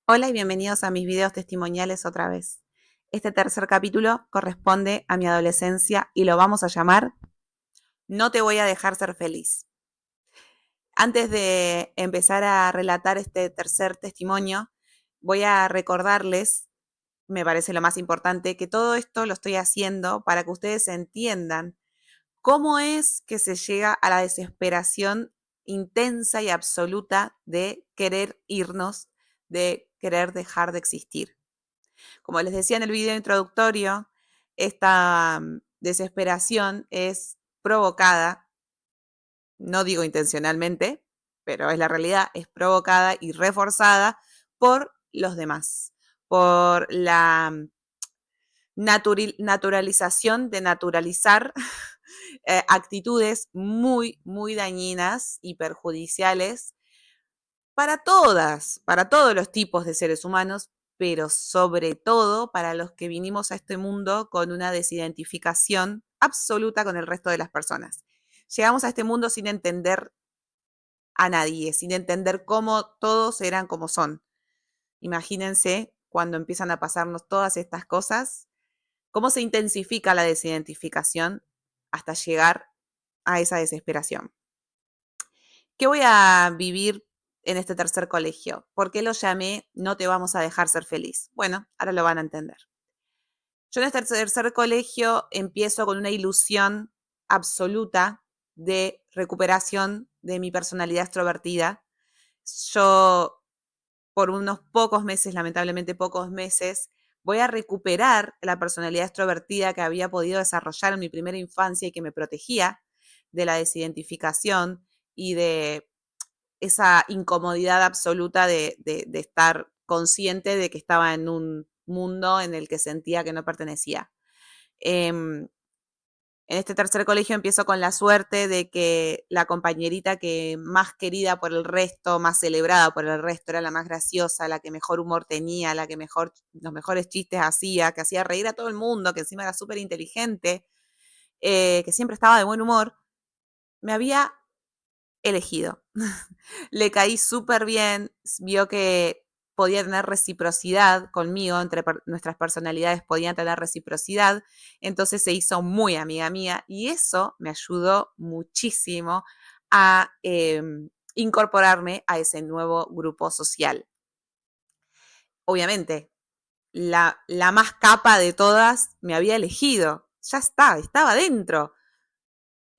Hola y bienvenidos a mis videos testimoniales otra vez. Este tercer capítulo corresponde a mi adolescencia y lo vamos a llamar No te voy a dejar ser feliz. Antes de empezar a relatar este tercer testimonio, voy a recordarles, me parece lo más importante, que todo esto lo estoy haciendo para que ustedes entiendan cómo es que se llega a la desesperación intensa y absoluta de querer irnos, de querer dejar de existir. Como les decía en el video introductorio, esta desesperación es provocada, no digo intencionalmente, pero es la realidad, es provocada y reforzada por los demás, por la naturalización de naturalizar actitudes muy, muy dañinas y perjudiciales para todos los tipos de seres humanos, pero sobre todo para los que vinimos a este mundo con una desidentificación absoluta con el resto de las personas. Llegamos a este mundo sin entender a nadie, sin entender cómo todos eran como son. Imagínense cuando empiezan a pasarnos todas estas cosas, cómo se intensifica la desidentificación hasta llegar a esa desesperación. ¿Qué voy a vivir en este tercer colegio? ¿Por qué lo llamé No te vamos a dejar ser feliz? Bueno, ahora lo van a entender. Yo en este tercer colegio empiezo con una ilusión absoluta de recuperación de mi personalidad extrovertida. Yo, por unos pocos meses, lamentablemente pocos meses, voy a recuperar la personalidad extrovertida que había podido desarrollar en mi primera infancia y que me protegía de la desidentificación y de esa incomodidad absoluta de estar consciente de que estaba en un mundo en el que sentía que no pertenecía. En este tercer colegio empiezo con la suerte de que la compañerita que más querida por el resto, más celebrada por el resto, era la más graciosa, la que mejor humor tenía, la que los mejores chistes hacía, que hacía reír a todo el mundo, que encima era súper inteligente, que siempre estaba de buen humor, me había elegido. Le caí súper bien, vio que podía tener reciprocidad conmigo, entre nuestras personalidades podían tener reciprocidad, entonces se hizo muy amiga mía y eso me ayudó muchísimo a incorporarme a ese nuevo grupo social. Obviamente, la más capa de todas me había elegido, ya está, estaba dentro.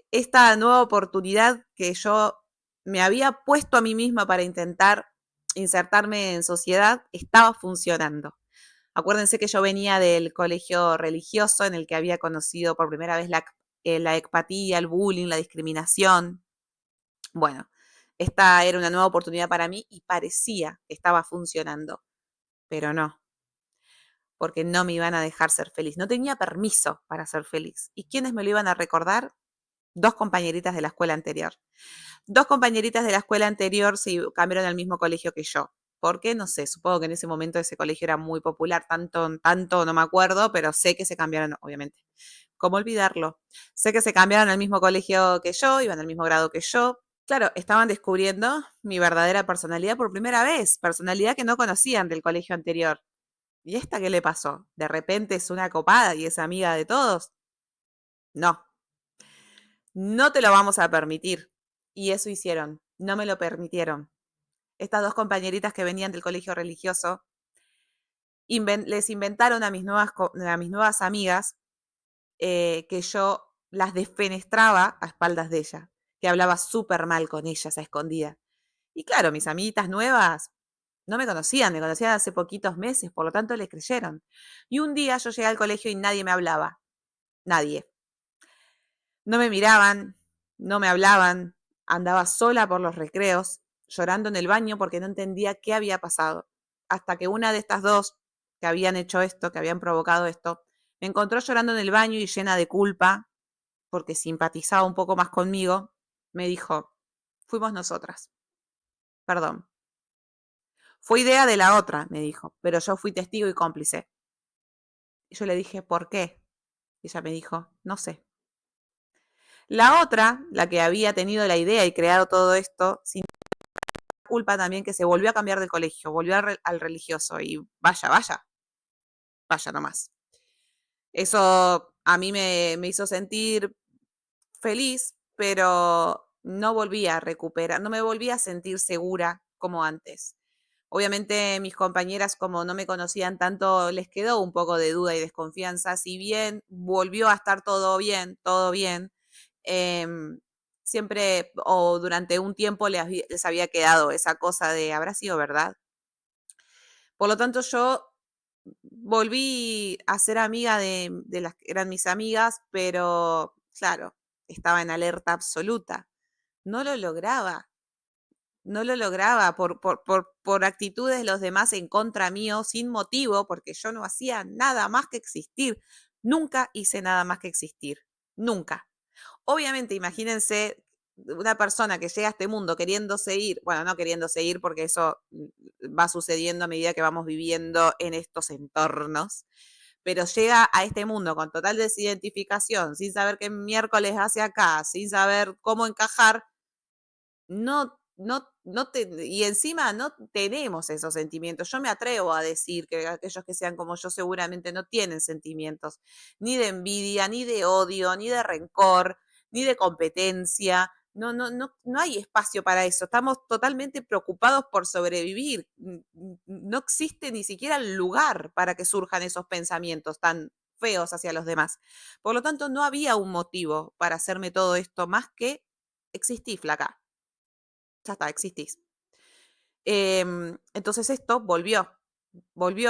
Esta nueva oportunidad que yo me había puesto a mí misma para intentar insertarme en sociedad estaba funcionando. Acuérdense que yo venía del colegio religioso en el que había conocido por primera vez la ecpatía, el bullying, la discriminación. Bueno, esta era una nueva oportunidad para mí y parecía que estaba funcionando, pero no, porque no me iban a dejar ser feliz. No tenía permiso para ser feliz. ¿Y quiénes me lo iban a recordar? Dos compañeritas de la escuela anterior. Dos compañeritas de la escuela anterior se cambiaron al mismo colegio que yo. ¿Por qué? No sé, supongo que en ese momento ese colegio era muy popular, tanto no me acuerdo, pero sé que se cambiaron, obviamente. ¿Cómo olvidarlo? Sé que se cambiaron al mismo colegio que yo, iban al mismo grado que yo. Claro, estaban descubriendo mi verdadera personalidad por primera vez, personalidad que no conocían del colegio anterior. ¿Y esta qué le pasó? ¿De repente es una copada y es amiga de todos? No, no te lo vamos a permitir. Y eso hicieron, no me lo permitieron. Estas dos compañeritas que venían del colegio religioso les inventaron a mis nuevas amigas que yo las defenestraba a espaldas de ella, que hablaba súper mal con ellas a escondida. Y claro, mis amiguitas nuevas no me conocían hace poquitos meses, por lo tanto les creyeron. Y un día yo llegué al colegio y nadie me hablaba, nadie. No me miraban, no me hablaban, andaba sola por los recreos, llorando en el baño porque no entendía qué había pasado. Hasta que una de estas dos que habían hecho esto, que habían provocado esto, me encontró llorando en el baño y llena de culpa, porque simpatizaba un poco más conmigo, me dijo, fuimos nosotras, perdón. Fue idea de la otra, me dijo, pero yo fui testigo y cómplice. Y yo le dije, ¿por qué? Y ella me dijo, no sé. La otra, la que había tenido la idea y creado todo esto, culpa también que se volvió a cambiar de colegio, volvió al religioso y vaya nomás. Eso a mí me hizo sentir feliz, pero no volví a recuperar, no me volví a sentir segura como antes. Obviamente mis compañeras, como no me conocían tanto, les quedó un poco de duda y desconfianza. Si bien volvió a estar todo bien, eh, siempre o durante un tiempo les había quedado esa cosa de, ¿habrá sido verdad? Por lo tanto, yo volví a ser amiga de las que eran mis amigas, pero claro, estaba en alerta absoluta. No lo lograba, no lo lograba por actitudes de los demás en contra mío, sin motivo, porque yo no hacía nada más que existir. Nunca hice nada más que existir. Nunca. Obviamente, imagínense una persona que llega a este mundo queriéndose ir, bueno, no queriéndose ir porque eso va sucediendo a medida que vamos viviendo en estos entornos, pero llega a este mundo con total desidentificación, sin saber qué miércoles hace acá, sin saber cómo encajar, y encima no tenemos esos sentimientos. Yo me atrevo a decir que aquellos que sean como yo seguramente no tienen sentimientos, ni de envidia, ni de odio, ni de rencor, ni de competencia. No hay espacio para eso. Estamos totalmente preocupados por sobrevivir. No existe ni siquiera el lugar para que surjan esos pensamientos tan feos hacia los demás. Por lo tanto, no había un motivo para hacerme todo esto más que existí, flaca. Ya está, existís. Entonces esto volvió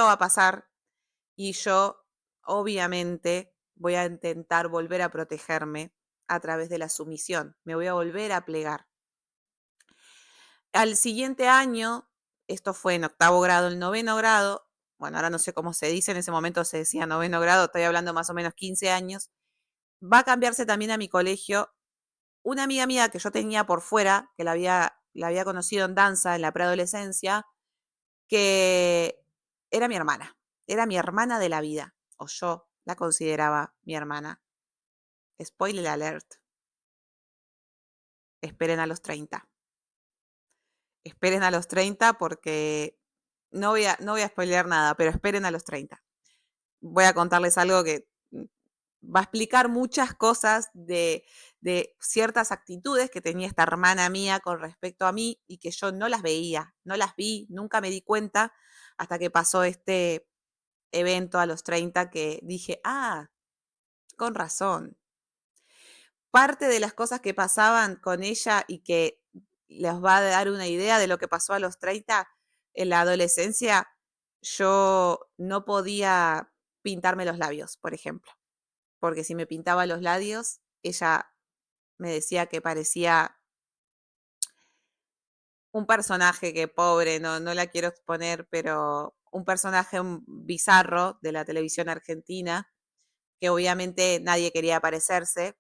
a pasar y yo obviamente voy a intentar volver a protegerme a través de la sumisión. Me voy a volver a plegar. Al siguiente año, esto fue en octavo grado, el noveno grado, bueno, ahora no sé cómo se dice, en ese momento se decía noveno grado, estoy hablando más o menos 15 años, va a cambiarse también a mi colegio una amiga mía que yo tenía por fuera, que la había conocido en danza en la preadolescencia, que era mi hermana de la vida, o yo la consideraba mi hermana. Spoiler alert, esperen a los 30. Esperen a los 30 porque no voy a spoilear nada, pero esperen a los 30. Voy a contarles algo que va a explicar muchas cosas de ciertas actitudes que tenía esta hermana mía con respecto a mí y que yo no las veía, no las vi, nunca me di cuenta hasta que pasó este evento a los 30 que dije, con razón. Parte de las cosas que pasaban con ella y que les va a dar una idea de lo que pasó a los 30 en la adolescencia, yo no podía pintarme los labios, por ejemplo, porque si me pintaba los labios, ella me decía que parecía un personaje que pobre, no la quiero exponer, pero un personaje bizarro de la televisión argentina, que obviamente nadie quería parecerse.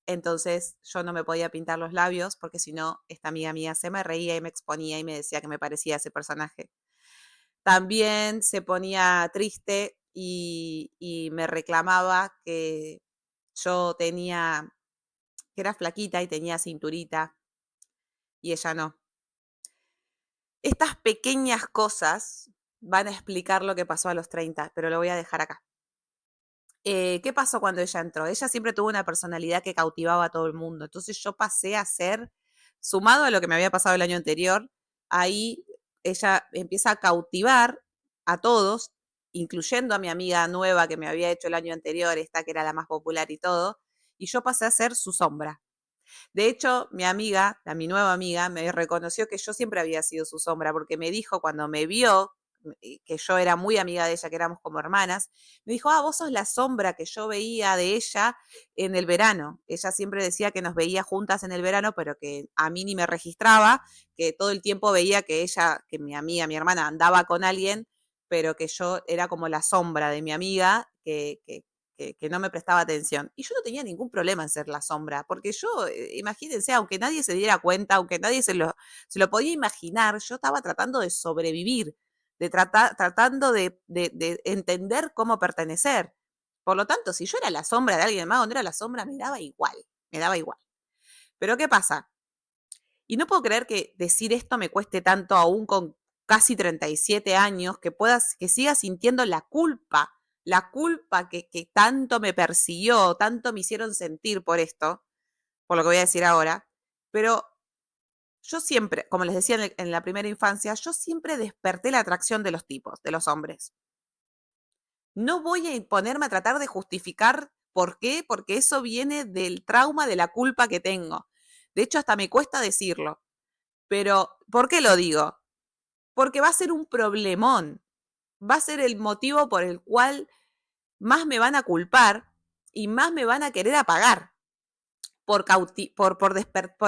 Entonces yo no me podía pintar los labios porque si no, esta amiga mía se me reía y me exponía y me decía que me parecía ese personaje. También se ponía triste y me reclamaba que yo tenía, que era flaquita y tenía cinturita y ella no. Estas pequeñas cosas van a explicar lo que pasó a los 30, pero lo voy a dejar acá. ¿Qué pasó cuando ella entró? Ella siempre tuvo una personalidad que cautivaba a todo el mundo. Entonces yo pasé a ser, sumado a lo que me había pasado el año anterior, ahí ella empieza a cautivar a todos, incluyendo a mi amiga nueva que me había hecho el año anterior, esta que era la más popular y todo, y yo pasé a ser su sombra. De hecho, mi nueva amiga, me reconoció que yo siempre había sido su sombra, porque me dijo cuando me vio, que yo era muy amiga de ella, que éramos como hermanas, me dijo, vos sos la sombra que yo veía de ella en el verano. Ella siempre decía que nos veía juntas en el verano, pero que a mí ni me registraba, que todo el tiempo veía que ella, que mi amiga, mi hermana, andaba con alguien, pero que yo era como la sombra de mi amiga, que no me prestaba atención. Y yo no tenía ningún problema en ser la sombra, porque yo, imagínense, aunque nadie se diera cuenta, aunque nadie se lo podía imaginar, yo estaba tratando de sobrevivir, tratando de entender cómo pertenecer. Por lo tanto, si yo era la sombra de alguien más o no era la sombra, me daba igual, me daba igual. Pero ¿qué pasa? Y no puedo creer que decir esto me cueste tanto aún con casi 37 años, que siga sintiendo la culpa que tanto me persiguió, tanto me hicieron sentir por esto, por lo que voy a decir ahora. Pero yo siempre, como les decía en la primera infancia, yo siempre desperté la atracción de los tipos, de los hombres. No voy a ponerme a tratar de justificar por qué, porque eso viene del trauma, de la culpa que tengo. De hecho, hasta me cuesta decirlo. Pero, ¿por qué lo digo? Porque va a ser un problemón. Va a ser el motivo por el cual más me van a culpar y más me van a querer apagar por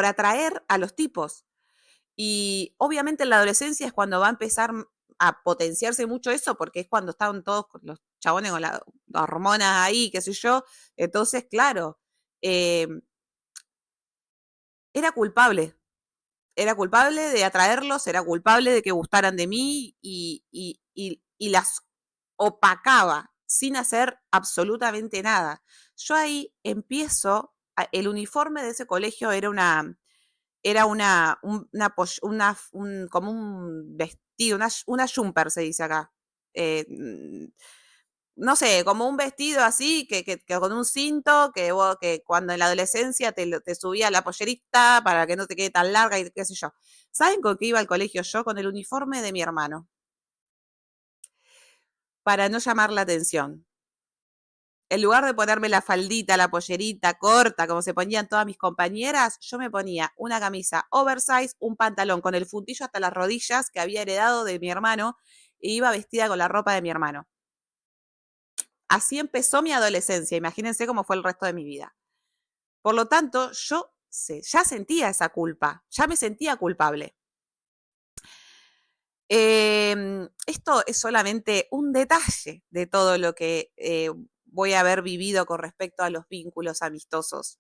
atraer a los tipos. Y obviamente en la adolescencia es cuando va a empezar a potenciarse mucho eso, porque es cuando están todos los chabones con las hormonas ahí, qué sé yo. Entonces, claro, eh, era culpable. Era culpable de atraerlos, era culpable de que gustaran de mí y las opacaba sin hacer absolutamente nada. Yo ahí empiezo, el uniforme de ese colegio era como un vestido, una jumper se dice acá. Eh, no sé, como un vestido así, que con un cinto, que cuando en la adolescencia te subía la pollerita para que no te quede tan larga y qué sé yo. ¿Saben con qué iba al colegio yo? Con el uniforme de mi hermano, para no llamar la atención. En lugar de ponerme la faldita, la pollerita corta, como se ponían todas mis compañeras, yo me ponía una camisa oversize, un pantalón con el fundillo hasta las rodillas que había heredado de mi hermano e iba vestida con la ropa de mi hermano. Así empezó mi adolescencia, imagínense cómo fue el resto de mi vida. Por lo tanto, yo ya sentía esa culpa, ya me sentía culpable. Esto es solamente un detalle de todo lo que voy a haber vivido con respecto a los vínculos amistosos.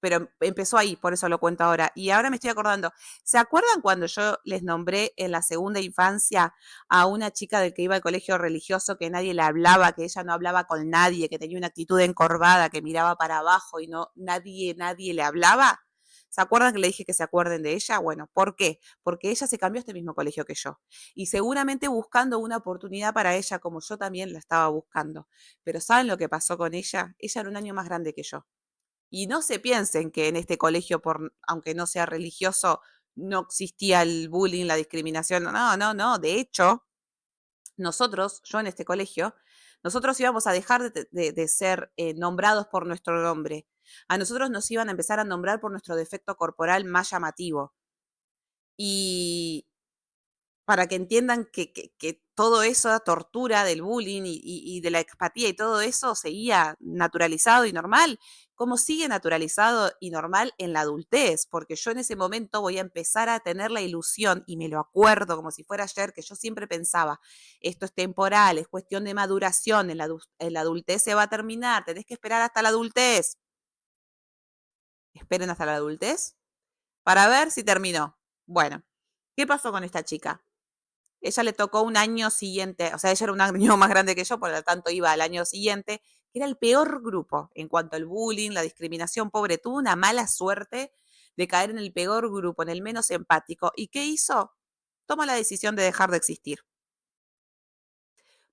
Pero empezó ahí, por eso lo cuento ahora. Y ahora me estoy acordando, ¿se acuerdan cuando yo les nombré en la segunda infancia a una chica del que iba al colegio religioso, que nadie le hablaba, que ella no hablaba con nadie, que tenía una actitud encorvada, que miraba para abajo y nadie le hablaba? ¿Se acuerdan que le dije que se acuerden de ella? Bueno, ¿por qué? Porque ella se cambió a este mismo colegio que yo. Y seguramente buscando una oportunidad para ella, como yo también la estaba buscando. Pero ¿saben lo que pasó con ella? Ella era un año más grande que yo. Y no se piensen que en este colegio, aunque no sea religioso, no existía el bullying, la discriminación. No, no, no. De hecho, yo en este colegio, nosotros íbamos a dejar de ser nombrados por nuestro nombre. A nosotros nos iban a empezar a nombrar por nuestro defecto corporal más llamativo. Y para que entiendan que todo eso, la tortura del bullying y de la expatía y todo eso seguía naturalizado y normal, como sigue naturalizado y normal en la adultez, porque yo en ese momento voy a empezar a tener la ilusión, y me lo acuerdo como si fuera ayer, que yo siempre pensaba, esto es temporal, es cuestión de maduración, en la adultez se va a terminar, tenés que esperar hasta la adultez. Esperen hasta la adultez para ver si terminó. Bueno, ¿qué pasó con esta chica? Ella le tocó un año siguiente, o sea, ella era un año más grande que yo, por lo tanto iba al año siguiente, que era el peor grupo en cuanto al bullying, la discriminación, pobre, tuvo una mala suerte de caer en el peor grupo, en el menos empático. ¿Y qué hizo? Tomó la decisión de dejar de existir.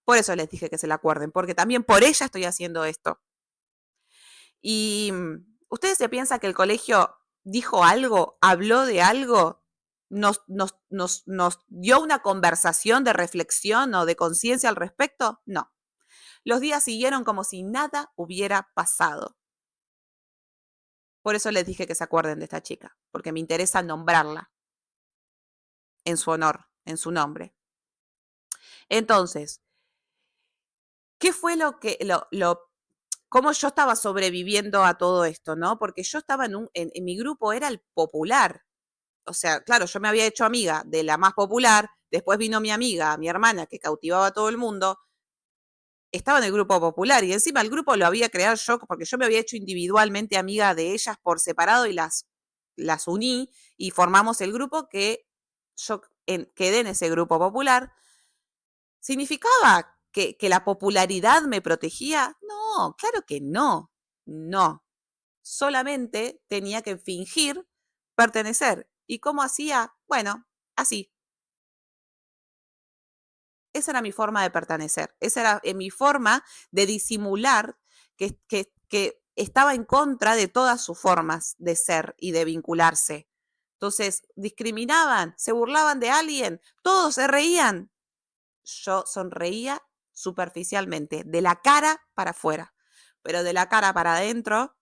Por eso les dije que se la acuerden, porque también por ella estoy haciendo esto. Y ustedes se piensan que el colegio dijo algo, habló de algo, nos dio una conversación de reflexión o de conciencia al respecto. No. Los días siguieron como si nada hubiera pasado. Por eso les dije que se acuerden de esta chica, porque me interesa nombrarla en su honor, en su nombre. Entonces, ¿qué fue cómo yo estaba sobreviviendo a todo esto, ¿no? Porque yo estaba en mi grupo, era el popular. O sea, claro, yo me había hecho amiga de la más popular, después vino mi amiga, mi hermana, que cautivaba a todo el mundo, estaba en el grupo popular y encima el grupo lo había creado yo, porque yo me había hecho individualmente amiga de ellas por separado y las uní y formamos el grupo que yo quedé en ese grupo popular. ¿Significaba que la popularidad me protegía? No, claro que no, no. Solamente tenía que fingir pertenecer. ¿Y cómo hacía? Bueno, así. Esa era mi forma de pertenecer. Esa era mi forma de disimular que estaba en contra de todas sus formas de ser y de vincularse. Entonces, discriminaban, se burlaban de alguien, todos se reían. Yo sonreía superficialmente, de la cara para afuera, pero de la cara para adentro,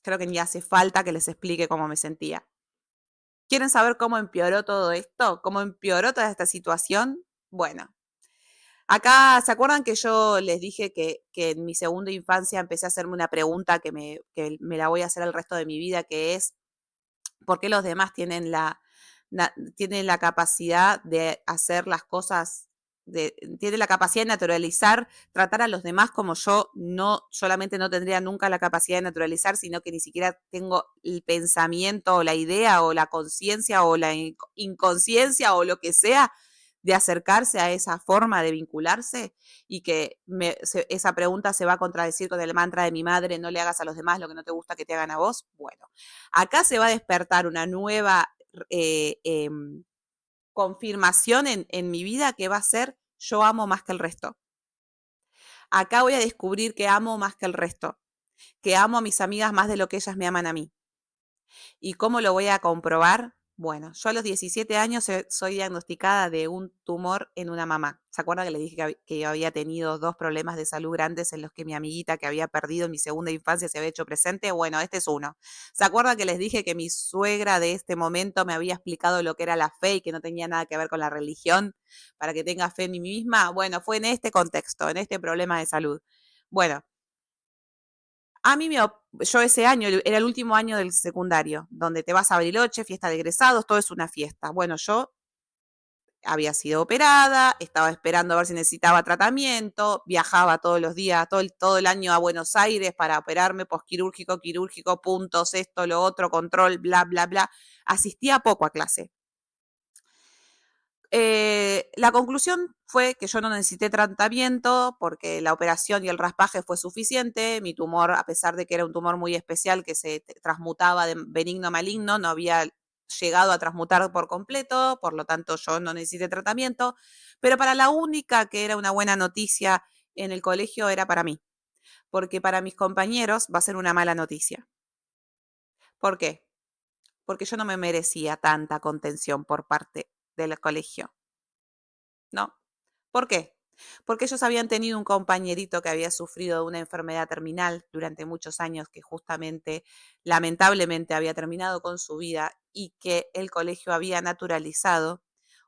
creo que ni hace falta que les explique cómo me sentía. ¿Quieren saber cómo empeoró todo esto? ¿Cómo empeoró toda esta situación? Bueno, acá, ¿se acuerdan que yo les dije que en mi segunda infancia empecé a hacerme una pregunta que me la voy a hacer el resto de mi vida, que es, ¿por qué los demás tienen la capacidad de hacer las cosas, tienen la capacidad de naturalizar, tratar a los demás como yo no solamente no tendría nunca la capacidad de naturalizar, sino que ni siquiera tengo el pensamiento o la idea o la conciencia o la inconsciencia o lo que sea de acercarse a esa forma de vincularse y que esa pregunta se va a contradecir con el mantra de mi madre, no le hagas a los demás lo que no te gusta que te hagan a vos? Bueno, acá se va a despertar una nueva confirmación en mi vida que va a ser yo amo más que el resto. Acá voy a descubrir que amo más que el resto, que amo a mis amigas más de lo que ellas me aman a mí. ¿Y cómo lo voy a comprobar? Bueno, yo a los 17 años soy diagnosticada de un tumor en una mamá. ¿Se acuerdan que les dije que yo había tenido 2 problemas de salud grandes en los que mi amiguita que había perdido en mi segunda infancia se había hecho presente? Bueno, este es uno. ¿Se acuerdan que les dije que mi suegra de este momento me había explicado lo que era la fe y que no tenía nada que ver con la religión para que tenga fe en mí misma? Bueno, fue en este contexto, en este problema de salud. Bueno, a mí yo ese año, era el último año del secundario, donde te vas a Bariloche, fiesta de egresados, todo es una fiesta. Bueno, yo había sido operada, estaba esperando a ver si necesitaba tratamiento, viajaba todos los días, todo el año a Buenos Aires para operarme, posquirúrgico, quirúrgico, puntos, esto, lo otro, control, bla, bla, bla. Asistía poco a clase. La conclusión fue que yo no necesité tratamiento porque la operación y el raspaje fue suficiente. Mi tumor, a pesar de que era un tumor muy especial que se transmutaba de benigno a maligno, no había llegado a transmutar por completo, por lo tanto yo no necesité tratamiento. Pero para la única que era una buena noticia en el colegio era para mí, porque para mis compañeros va a ser una mala noticia. ¿Por qué? Porque yo no me merecía tanta contención por parte del colegio. ¿No? ¿Por qué? Porque ellos habían tenido un compañerito que había sufrido de una enfermedad terminal durante muchos años, que justamente, lamentablemente, había terminado con su vida y que el colegio había naturalizado.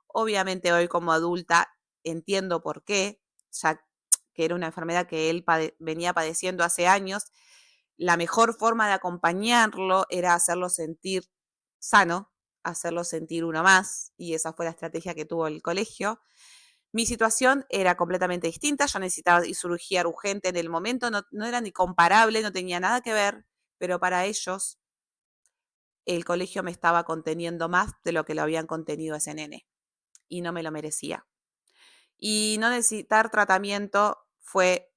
Obviamente hoy como adulta entiendo por qué, ya que era una enfermedad que él venía padeciendo hace años. La mejor forma de acompañarlo era hacerlo sentir sano, hacerlo sentir uno más, y esa fue la estrategia que tuvo el colegio. Mi situación era completamente distinta, yo necesitaba cirugía urgente en el momento, no era ni comparable, no tenía nada que ver, pero para ellos el colegio me estaba conteniendo más de lo que lo habían contenido ese nene y no me lo merecía. Y no necesitar tratamiento fue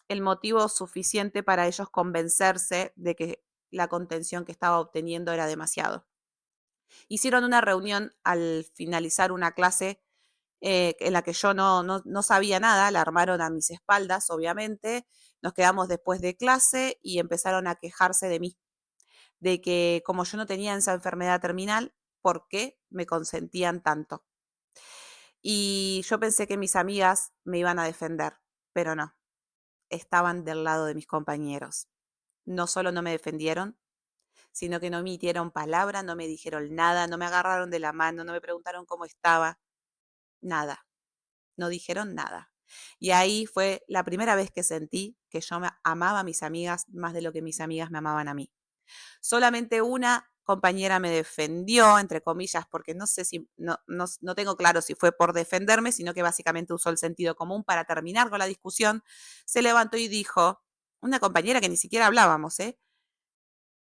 el motivo suficiente para ellos convencerse de que la contención que estaba obteniendo era demasiado. Hicieron una reunión al finalizar una clase en la que yo no sabía nada, la armaron a mis espaldas, obviamente. Nos quedamos después de clase y empezaron a quejarse de mí, de que como yo no tenía esa enfermedad terminal, ¿por qué me consentían tanto? Y yo pensé que mis amigas me iban a defender, pero no, estaban del lado de mis compañeros. No solo no me defendieron, sino que no emitieron palabra, no me dijeron nada, no me agarraron de la mano, no me preguntaron cómo estaba, nada. No dijeron nada. Y ahí fue la primera vez que sentí que yo amaba a mis amigas más de lo que mis amigas me amaban a mí. Solamente una compañera me defendió, entre comillas, porque no sé si, no tengo claro si fue por defenderme, sino que básicamente usó el sentido común para terminar con la discusión. Se levantó y dijo, una compañera que ni siquiera hablábamos,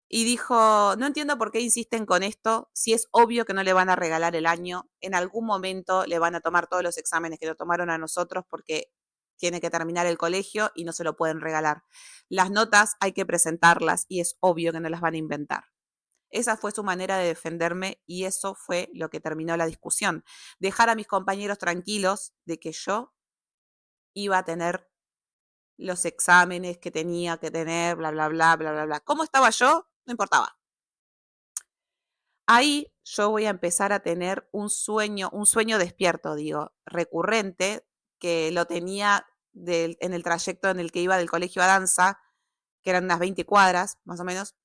y dijo, no entiendo por qué insisten con esto, si es obvio que no le van a regalar el año, en algún momento le van a tomar todos los exámenes que lo tomaron a nosotros porque tiene que terminar el colegio y no se lo pueden regalar. Las notas hay que presentarlas y es obvio que no las van a inventar. Esa fue su manera de defenderme y eso fue lo que terminó la discusión. Dejar a mis compañeros tranquilos de que yo iba a tener los exámenes que tenía que tener, bla, bla, bla, bla, bla, bla. ¿Cómo estaba yo? No importaba. Ahí yo voy a empezar a tener un sueño despierto, digo, recurrente, que lo tenía en el trayecto en el que iba del colegio a danza, que eran unas 20 cuadras, más o menos,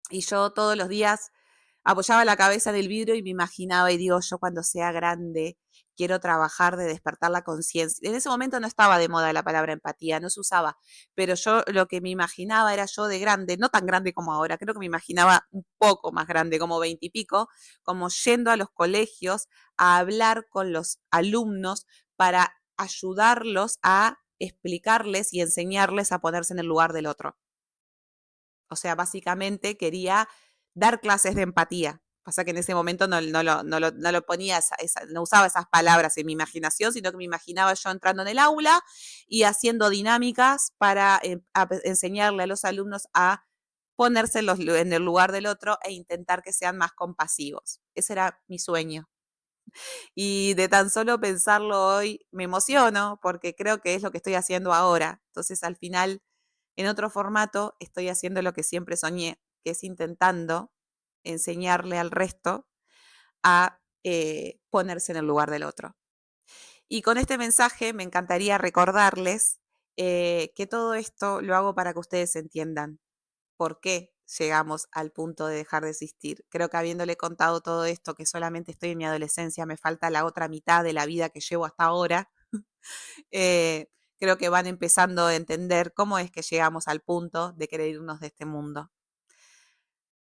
y yo todos los días apoyaba la cabeza en el vidrio y me imaginaba y digo, yo cuando sea grande quiero trabajar de despertar la conciencia. En ese momento no estaba de moda la palabra empatía, no se usaba, pero yo lo que me imaginaba era yo de grande, no tan grande como ahora, creo que me imaginaba un poco más grande, como 20 y pico, como yendo a los colegios a hablar con los alumnos para ayudarlos a explicarles y enseñarles a ponerse en el lugar del otro. O sea, básicamente quería dar clases de empatía. Pasa que en ese momento no lo ponía, no usaba esas palabras en mi imaginación, sino que me imaginaba yo entrando en el aula y haciendo dinámicas para enseñarle a los alumnos a ponerse en el lugar del otro e intentar que sean más compasivos. Ese era mi sueño. Y de tan solo pensarlo hoy me emociono porque creo que es lo que estoy haciendo ahora. Entonces, al final, en otro formato, estoy haciendo lo que siempre soñé, que es intentando enseñarle al resto a ponerse en el lugar del otro. Y con este mensaje me encantaría recordarles que todo esto lo hago para que ustedes entiendan por qué llegamos al punto de dejar de existir. Creo que habiéndole contado todo esto, que solamente estoy en mi adolescencia, me falta la otra mitad de la vida que llevo hasta ahora, eh, creo que van empezando a entender cómo es que llegamos al punto de querer irnos de este mundo.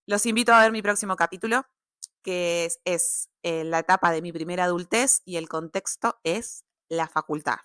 Los invito a ver mi próximo capítulo, que es la etapa de mi primera adultez y el contexto es la facultad.